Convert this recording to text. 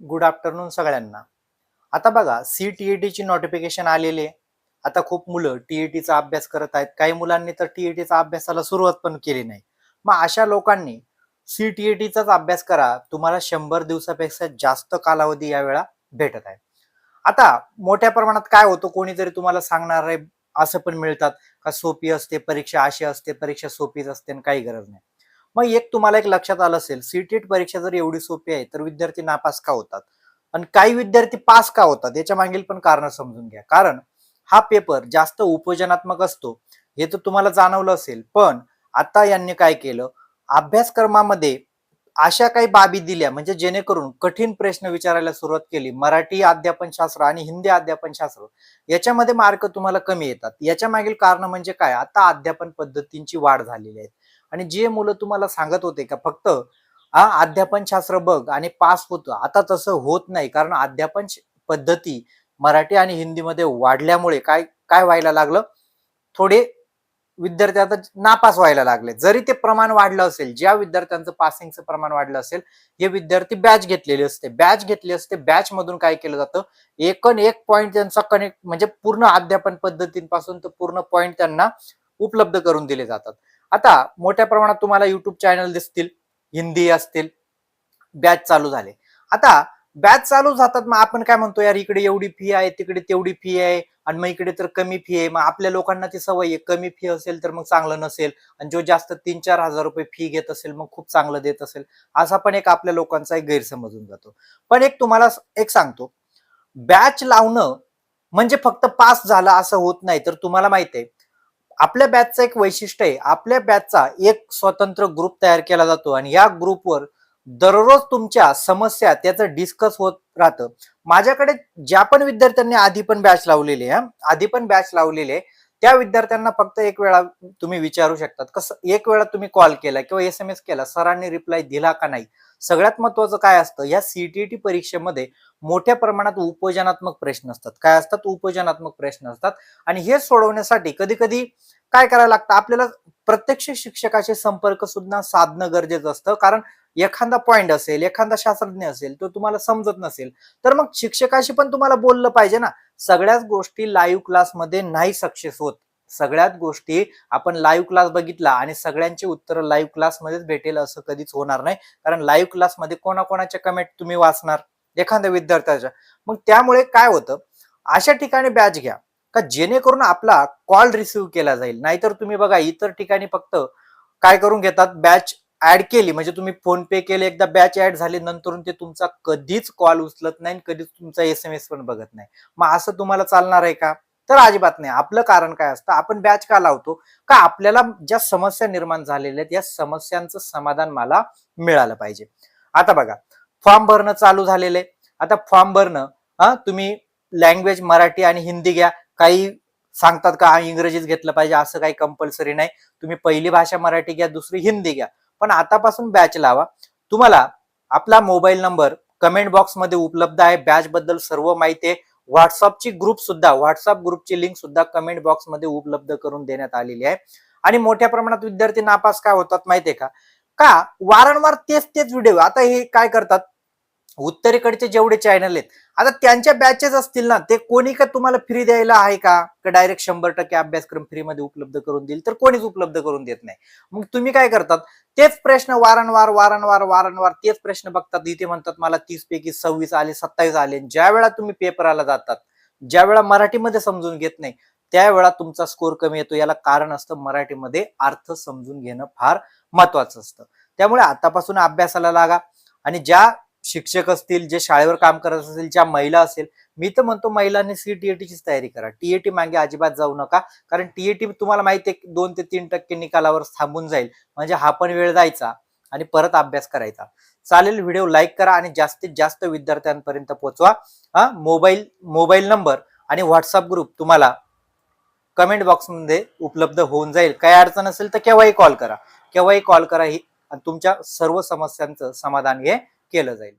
Good afternoon सगळ्यांना. आता बघा CTET ची नोटिफिकेशन आलेली आहे. आता खूप मुलं TETचा अभ्यास करत आहेत. काही मुलांनी तर TETचा अभ्यासाला सुरुवात पण केली नाही. मग अशा लोकांनी CTETचाच अभ्यास करा. तुम्हाला 100 दिवसापेक्षा जास्त कालावधी यावेळा भेटत आहे. आता मोठ्या प्रमाणात काय होतं, कोणीतरी तुम्हाला सांगणार आहे असं पण मिळतात का सोपी असते परीक्षा, अशी असते परीक्षा, सोपीच असते आणि काही गरज नाही. मग तुम्हाला एक लक्षात आलं असेल, CTET परीक्षा जर एवढी सोपी आहे तर विद्यार्थी नापास का होतात आणि काही विद्यार्थी पास का होतात, याच्या मागील पण कारण समजून घ्या. कारण हा पेपर जास्त उपयोजनात्मक असतो हे तर तुम्हाला जाणवलं असेल. पण आता यांनी काय केलं, अभ्यासक्रमामध्ये अशा काही बाबी दिल्या म्हणजे जेणेकरून कठीण प्रश्न विचारायला सुरुवात केली. मराठी अध्यापनशास्त्र आणि हिंदी अध्यापनशास्त्र याच्यामध्ये मार्क तुम्हाला कमी येतात. याच्या मागील कारण म्हणजे काय, आता अध्यापन पद्धतींची वाढ झालेली आहे. आणि जे मुलं तुम्हाला सांगत होते का फक्त अध्यापनशास्त्र बघ आणि पास होतं, आता तसं होत नाही. कारण अध्यापन पद्धती मराठी आणि हिंदीमध्ये वाढल्यामुळे काय काय व्हायला लागलं, थोडे विद्यार्थी आता नापास व्हायला लागले. जरी ते प्रमाण वाढलं असेल, ज्या विद्यार्थ्यांचं पासिंगचं प्रमाण वाढलं असेल, हे विद्यार्थी बॅच घेतलेले असते. बॅच घेतली असते, बॅच मधून काय केलं जातं, एकन एक पॉईंट त्यांचा कनेक्ट म्हणजे पूर्ण अध्यापन पद्धतींपासून तर पूर्ण पॉईंट त्यांना उपलब्ध करून दिले जातात. आता मोठ्या प्रमाणात तुम्हाला युट्यूब चॅनल दिसतील, हिंदी असतील, बॅच चालू झाले. आता बॅच चालू जातात, मग आपण काय म्हणतो, यार इकडे एवढी फी आहे, तिकडे तेवढी फी आहे आणि मग इकडे तर कमी फी आहे. मग आपल्या लोकांना ती सवय आहे, कमी फी असेल तर मग चांगलं नसेल आणि जो जास्त 3-4 हजार रुपये फी घेत असेल मग खूप चांगलं देत असेल, असा पण एक आपल्या लोकांचा एक गैरसमज होऊन जातो. पण एक तुम्हाला एक सांगतो, बॅच लावणं म्हणजे फक्त पास झाला असं होत नाही. तर तुम्हाला माहिती आहे, आपल्या बॅचचं एक वैशिष्ट्य आहे, आपल्या बॅचचा एक स्वतंत्र ग्रुप तयार केला जातो आणि या ग्रुपवर दररोज तुमच्या समस्या त्याचं डिस्कस होत राहतं. माझ्याकडे ज्या पण विद्यार्थ्यांनी आधी पण बॅच लावलेली आहे, आधी पण बॅच लावलेली आहे, त्या विद्यार्थ्यांना फक्त एक वेळा तुम्ही विचारू शकतात, कसं एक वेळा तुम्ही कॉल केला किंवा SMS केला, सरांनी रिप्लाय दिला का नाही. सगळ्यात महत्वाचं काय असतं, या CTET परीक्षेमध्ये मोठ्या प्रमाणात उपयोजनात्मक प्रश्न असतात. काय असतात, उपयोजनात्मक प्रश्न असतात. आणि हे सोडवण्यासाठी कधी कधी काय करायला लागतं, आपल्याला प्रत्यक्ष शिक्षकाशी संपर्क सुद्धा साधणं गरजेचं असतं. कारण एखादा पॉइंट असेल, एखादा शास्त्रज्ञ असेल, तो तुम्हाला समजत नसेल तर मग शिक्षकाशी पण तुम्हाला बोललं पाहिजे ना. सगळ्याच गोष्टी लाईव्ह क्लासमध्ये नाही सक्सेस होत. सगळ्याच गोष्टी आपण लाईव्ह क्लास बघितला आणि सगळ्यांची उत्तरं लाईव्ह क्लासमध्येच भेटेल असं कधीच होणार नाही. कारण लाईव्ह क्लासमध्ये कोणाकोणाच्या कमेंट तुम्ही वाचणार, एखाद्या विद्यार्थ्याच्या. मग त्यामुळे काय होतं, अशा ठिकाणी बॅच घ्या का जेणेकरून आपला कॉल रिसिव्ह केला जाईल. नाहीतर तुम्ही बघा इतर ठिकाणी फक्त काय करून घेतात, बॅच ऍड केली म्हणजे तुम्ही फोन पे केले, एकदा बॅच ऍड झाली, नंतर ते तुमचा कधीच कॉल उचलत नाही, कधीच तुमचा SMS पण बघत नाही. मग असं तुम्हाला चालणार आहे का, तर अजिबात नाही. आपलं कारण काय असतं, आपण बॅच का लावतो, का आपल्याला ज्या समस्या निर्माण झालेल्या आहेत या समस्यांचं समाधान मला मिळालं पाहिजे. आता बघा फॉर्म भरणं चालू झालेलं आहे. आता फॉर्म भरणं तुम्ही लँग्वेज मराठी आणि हिंदी घ्या. काही सांगतात का इंग्रजीच घेतलं पाहिजे, असं काही कंपल्सरी नाही. तुम्ही पहिली भाषा मराठी घ्या, दुसरी हिंदी घ्या. पण आतापासून बॅच लावा. तुम्हाला आपला मोबाईल नंबर कमेंट बॉक्स मध्ये उपलब्ध आहे. बॅच बद्दल सर्व माहिती आहे. व्हॉट्सअपची ग्रुप सुद्धा, व्हॉट्सअप ग्रुपची लिंक सुद्धा कमेंट बॉक्स मध्ये उपलब्ध करून देण्यात आलेली आहे. आणि मोठ्या प्रमाणात विद्यार्थी नापास काय होतात माहितीये का, का वारंवार तेच तेच व्हिडिओ. आता हे काय करतात, उत्तरेकडचे जेवढे चॅनल आहेत, आता त्यांच्या बॅचेस असतील ना, ते कोणी का तुम्हाला फ्री द्यायला आहे का, डायरेक्ट 100% अभ्यासक्रम फ्री मध्ये उपलब्ध करून देईल, तर कोणीच उपलब्ध करून देत नाही. मग तुम्ही काय करतात, तेच प्रश्न वारंवार वारंवार वारंवार तेच प्रश्न बघतात. इथे म्हणतात मला 30 पैकी 26 आले, 27 आले. ज्या वेळा तुम्ही पेपराला जातात, ज्या वेळा मराठीमध्ये समजून घेत नाही, त्यावेळा तुमचा स्कोर कमी येतो. याला कारण असतं, मराठीमध्ये अर्थ समजून घेणं फार महत्वाचं असतं. त्यामुळे आतापासून अभ्यासाला लागा. आणि ज्या शिक्षक असतील, जे शाळेवर काम करत असतील, ज्या महिला असेल, मी तर म्हणतो महिलांनी CTETचीच तयारी करा. TET मागे अजिबात जाऊ नका. कारण TET तुम्हाला माहिती आहे 2 ते 3% निकालावर थांबून जाईल. म्हणजे हा पण वेळ जायचा आणि परत अभ्यास करायचा. चालेल, व्हिडिओ लाईक करा आणि जास्तीत जास्त विद्यार्थ्यांपर्यंत पोहोचवा. मोबाईल नंबर आणि व्हॉट्सअप ग्रुप तुम्हाला कमेंट बॉक्स मध्ये उपलब्ध होऊन जाईल. काही अडचण असेल तर केव्हाही कॉल करा, केव्हाही कॉल करा. ही तुमच्या सर्व समस्यांचं समाधान हे केलं जाईल.